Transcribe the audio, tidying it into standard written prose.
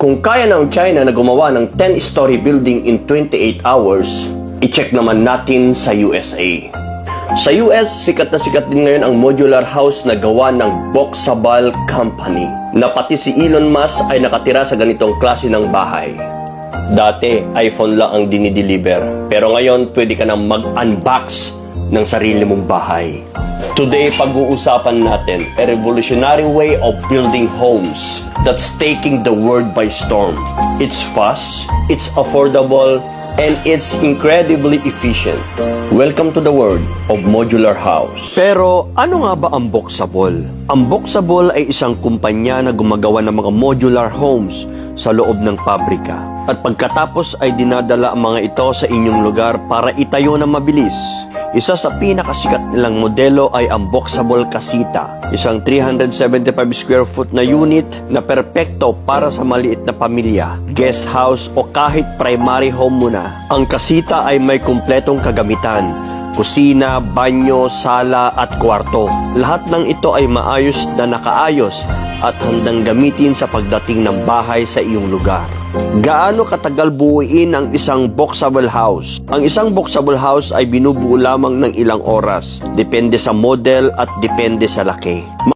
Kung kaya ng China na gumawa ng 10-story building in 28 hours, i-check naman natin sa USA. Sa US, sikat na sikat din ngayon ang modular house na gawa ng Boxabal Company, na pati si Elon Musk ay nakatira sa ganitong klase ng bahay. Dati, iPhone lang ang dinideliver, pero ngayon pwede ka nang mag-unbox ng sarili mong bahay. Today, pag-uusapan natin a revolutionary way of building homes that's taking the world by storm. It's fast, it's affordable, and it's incredibly efficient. Welcome to the world of modular house. Pero ano nga ba ang Boxabal? Ang Boxabal ay isang kumpanya na gumagawa ng mga modular homes sa loob ng pabrika. At pagkatapos ay dinadala ang mga ito sa inyong lugar para itayo na mabilis. Isa sa pinakasikat nilang modelo ay ang Boxabal Casita, isang 375 square foot na unit na perpekto para sa maliit na pamilya, guest house o kahit primary home mo na. Ang Casita ay may kumpletong kagamitan, kusina, banyo, sala at kwarto. Lahat ng ito ay maayos na nakaayos at handang gamitin sa pagdating ng bahay sa iyong lugar. Gaano katagal buuin ang isang Boxabal house? Ang isang Boxabal house ay binubuo lamang ng ilang oras, depende sa model at depende sa laki.